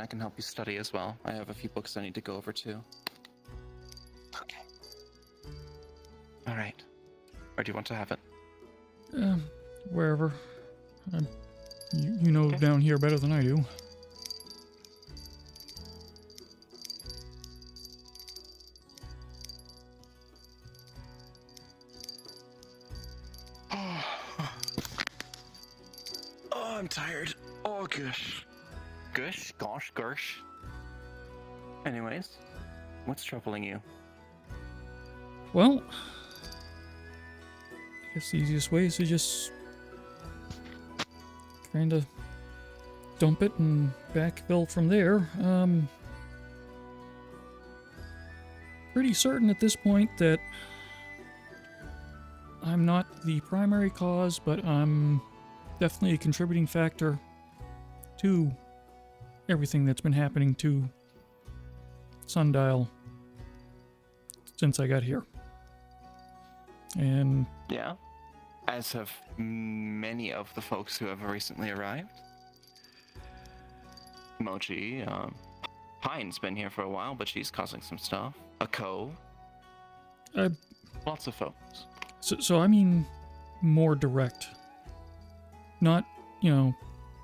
I can help you study as well. I have a few books I need to go over too. Okay. All right. Where do you want to have it? Wherever. You know Okay. down here better than I do. Oh, I'm tired. Oh, gosh. Gosh, gersh. Anyways, what's troubling you? Well, I guess the easiest way is to just kind of dump it and backfill from there. Pretty certain at this point that I'm not the primary cause, but I'm definitely a contributing factor to everything that's been happening to Sundial since I got here. And Yeah? As have many of the folks who have recently arrived. Mochi, Pine's been here for a while, but she's causing some stuff. Ako. Lots of folks. So I mean more direct. Not,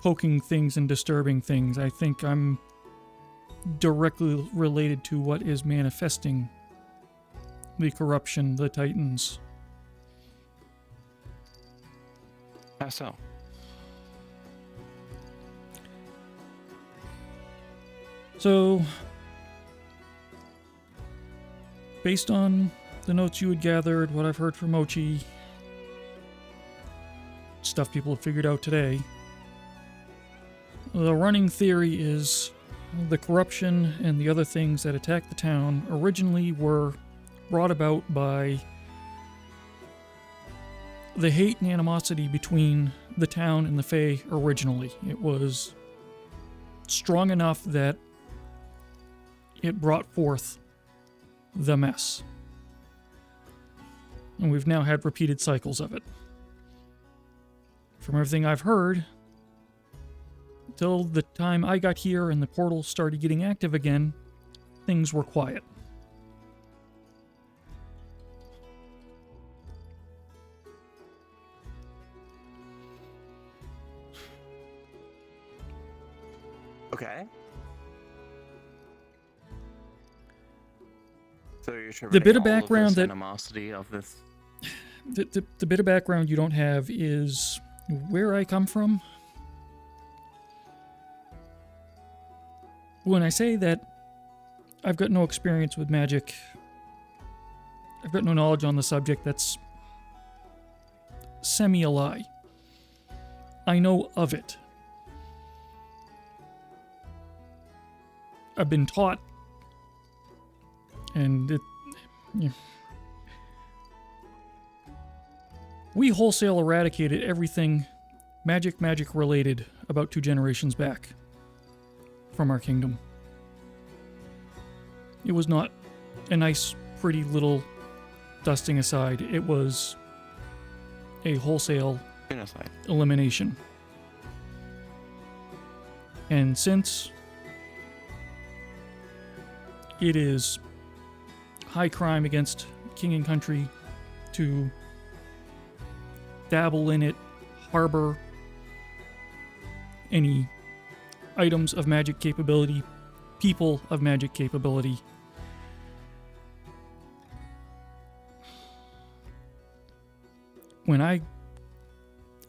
poking things and disturbing things. I think I'm directly related to what is manifesting the corruption, the Titans. How so? So, based on the notes you had gathered, what I've heard from Mochi, stuff people have figured out today, the running theory is the corruption and the other things that attacked the town originally were brought about by the hate and animosity between the town and the Fae originally. It was strong enough that it brought forth the mess. And we've now had repeated cycles of it. From everything I've heard, till the time I got here and the portal started getting active again, things were quiet. Okay. So you're The bit of all background this that animosity of this. the bit of background you don't have is where I come from. When I say that I've got no experience with magic, I've got no knowledge on the subject, that's semi a lie. I know of it. I've been taught, and we wholesale eradicated everything magic related about 2 generations back from our kingdom. It was not a nice, pretty little dusting aside. It was a wholesale Genocide. elimination. And since it is high crime against king and country to dabble in it, harbor any items of magic capability, people of magic capability, when I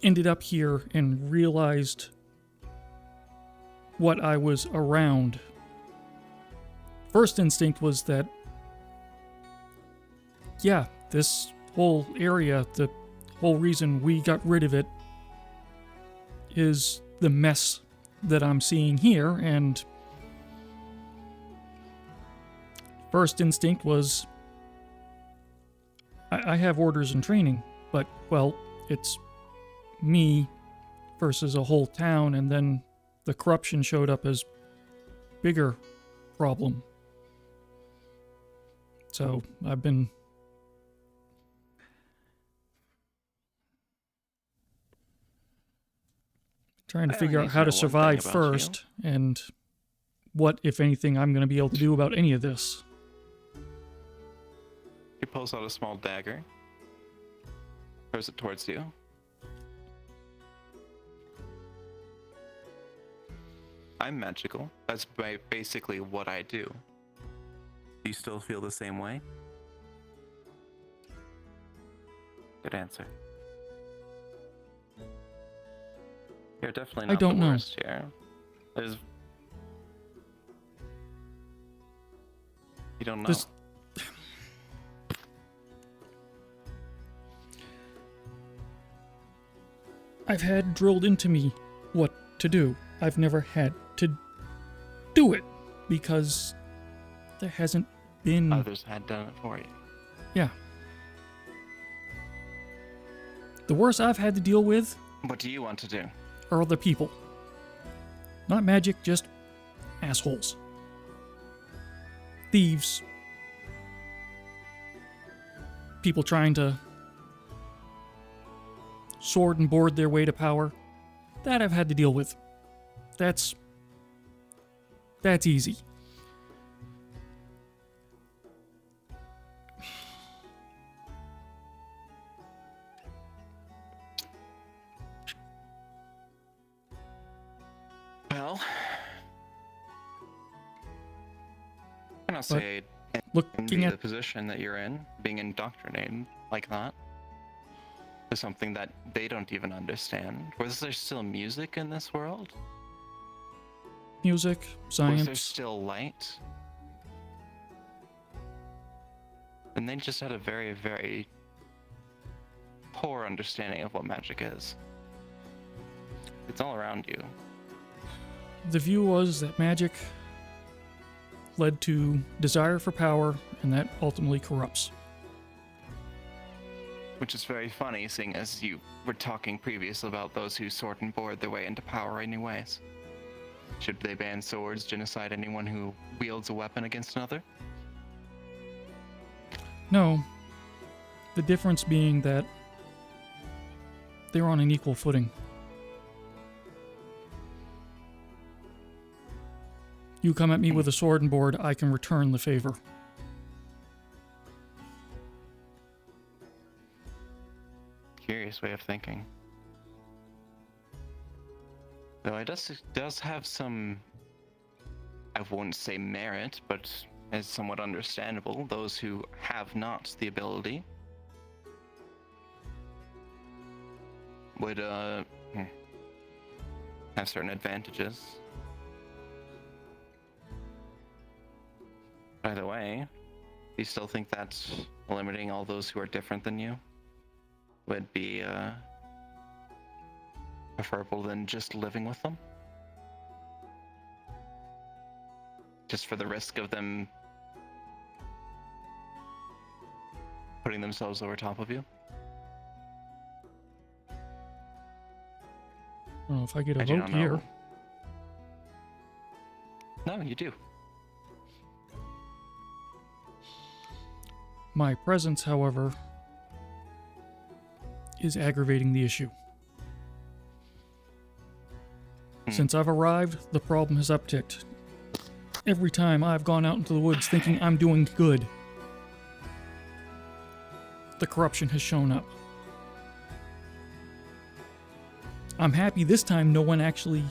ended up here and realized what I was around, first instinct was that, yeah, this whole area, the whole reason we got rid of it is the mess that I'm seeing here, and first instinct was, I have orders and training, but, well, it's me versus a whole town, and then the corruption showed up as bigger problem. So I've been trying to figure out how to survive first, and what, if anything, I'm going to be able to do about any of this. He pulls out a small dagger, throws it towards you. I'm magical. That's basically what I do. Do you still feel the same way? Good answer. You're definitely not the worst here. There's... You don't know. I've had drilled into me what to do. I've never had to do it because there hasn't been... Others had done it for you. Yeah. The worst I've had to deal with... What do you want to do? Are other people. Not magic, just assholes. Thieves. People trying to sword and board their way to power. That I've had to deal with. That's easy. Well, I'm not say looking at the position that you're in, being indoctrinated like that, is something that they don't even understand. Was there still music in this world? Music, science. Was there still light? And they just had a very, very poor understanding of what magic is. It's all around you. The view was that magic led to desire for power, and that ultimately corrupts. Which is very funny, seeing as you were talking previously about those who sword and board their way into power anyways. Should they ban swords, genocide anyone who wields a weapon against another? No. The difference being that they're on an equal footing. You come at me with a sword and board, I can return the favor. Curious way of thinking. Though it does have some, I wouldn't say merit, but is somewhat understandable. Those who have not the ability would have certain advantages. By the way, do you still think that limiting all those who are different than you would be preferable than just living with them? Just for the risk of them putting themselves over top of you? I don't know if I get a do vote not know. here. No, you do. My presence, however, is aggravating the issue. Since I've arrived, the problem has upticked. Every time I've gone out into the woods thinking I'm doing good, the corruption has shown up. I'm happy this time no one actually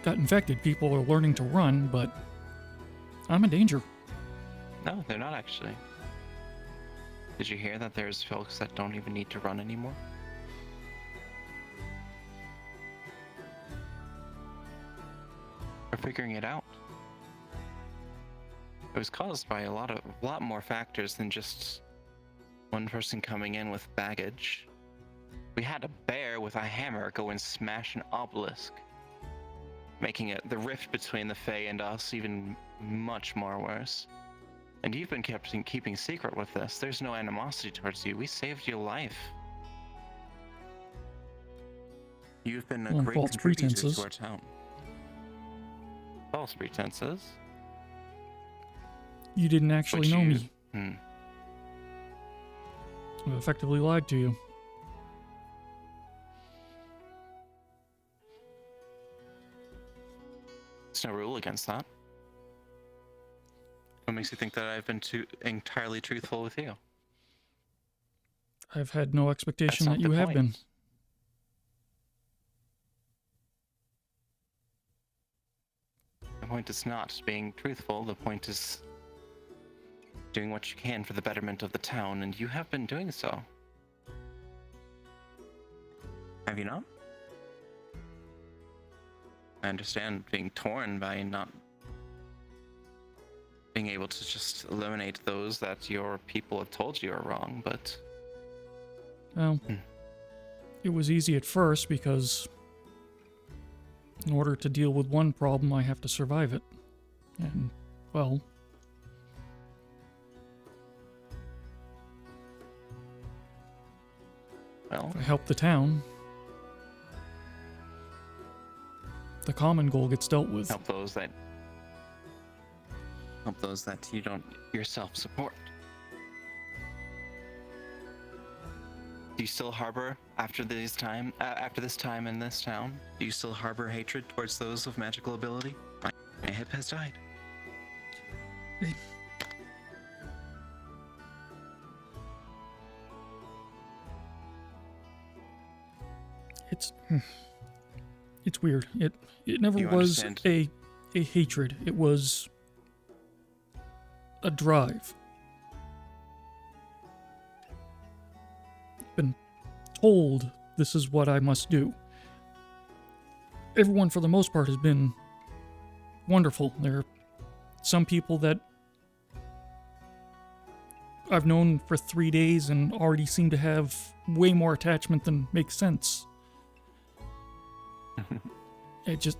got infected. People are learning to run, but I'm in danger. No, they're not actually. Did you hear that there's folks that don't even need to run anymore? We're figuring it out. It was caused by a lot more factors than just one person coming in with baggage. We had a bear with a hammer go and smash an obelisk, making it the rift between the Fae and us even much more worse. And you've been keeping secret with this. There's no animosity towards you. We saved your life. You've been a great false contributor pretenses. to our town. False pretenses? You didn't actually know me. I've effectively lied to you. There's no rule against that. What makes you think that I've been entirely truthful with you? I've had no expectation That's that not you the have been. point. The point is not being truthful. The point is doing what you can for the betterment of the town, and you have been doing so. Have you not? I understand being torn by not being able to just eliminate those that your people have told you are wrong, but... Well, it was easy at first because in order to deal with one problem, I have to survive it. And, well... Well, if I help the town, the common goal gets dealt with. help those that you don't yourself support. Do you still harbor after this time in this town? Do you still harbor hatred towards those of magical ability? My hip has died. It's weird. It never You was understand? a hatred. It was a drive. Been told this is what I must do. Everyone, for the most part, has been wonderful. There are some people that I've known for 3 days and already seem to have way more attachment than makes sense. It just...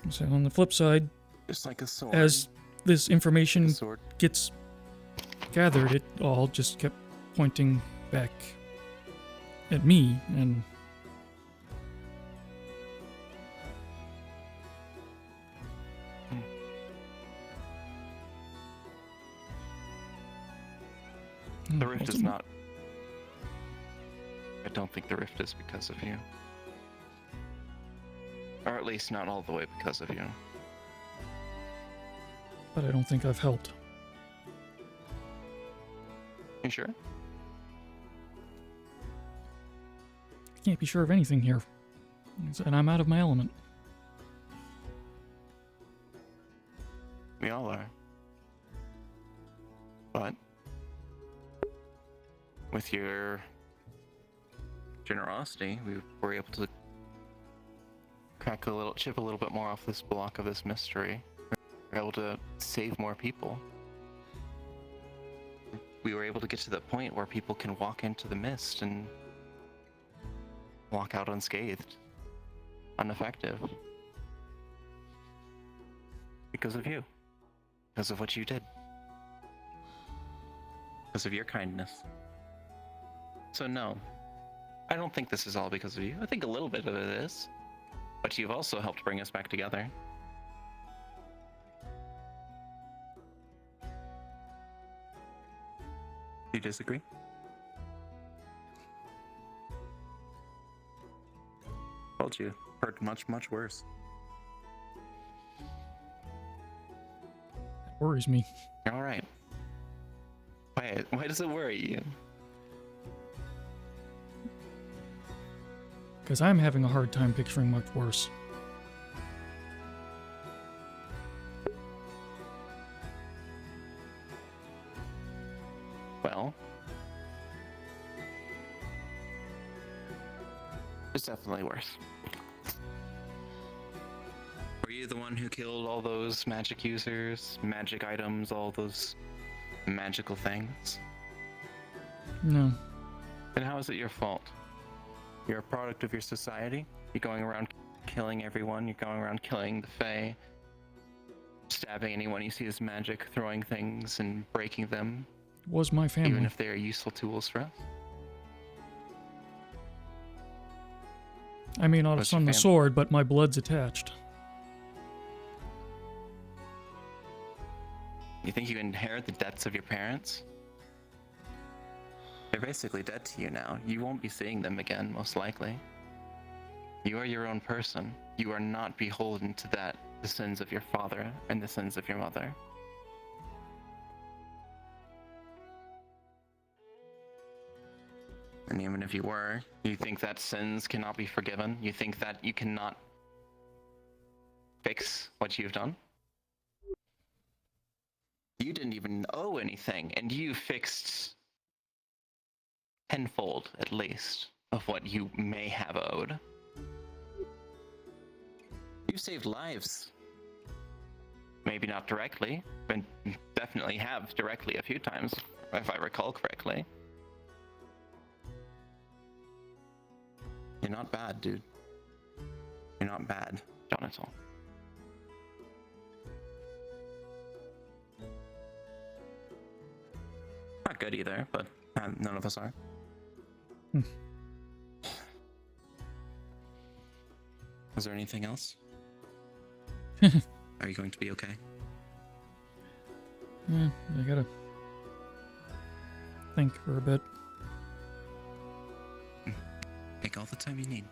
So on the flip side, Just like a sword. as this information a sword. gets gathered, it all just kept pointing back at me, and The rift is not. I don't think the rift is because of you. Or at least not all the way because of you. But I don't think I've helped. You sure? Can't be sure of anything here. And I'm out of my element. We all are. But with your generosity, we were able to chip a little bit more off this block of this mystery. We were able to save more people. We were able to get to the point where people can walk into the mist and walk out unscathed, unaffected. Because of you. Because of what you did. Because of your kindness. So no, I don't think this is all because of you. I think a little bit of it is. But you've also helped bring us back together. Do you disagree? Told you. Heard much, much worse. That worries me. All right. Why does it worry you? Because I'm having a hard time picturing much worse. Well, it's definitely worse. Were you the one who killed all those magic users, magic items, all those magical things? No. Then how is it your fault? You're a product of your society? You're going around killing everyone, you're going around killing the Fae, stabbing anyone you see as magic, throwing things and breaking them, It was my family. even if they are useful tools for us. I may not have What's your swung the family? sword, but my blood's attached. You think you inherit the debts of your parents? They're basically dead to you now. You won't be seeing them again, most likely. You are your own person. You are not beholden to the sins of your father and the sins of your mother. And even if you were, you think that sins cannot be forgiven? You think that you cannot fix what you've done? You didn't even owe anything, and you fixed tenfold, at least, of what you may have owed. You saved lives. Maybe not directly, but definitely have directly a few times, if I recall correctly. You're not bad, dude. You're not bad, Johnetal. Not good either, but none of us are. Is there anything else? Are you going to be okay? Yeah, I gotta think for a bit. Take all the time you need.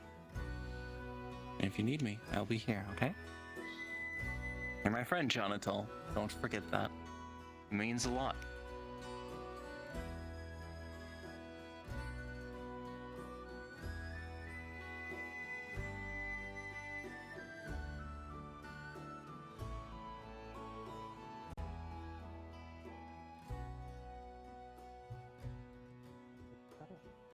And if you need me, I'll be here, okay? You're my friend, Johnetal. Don't forget that. It means a lot.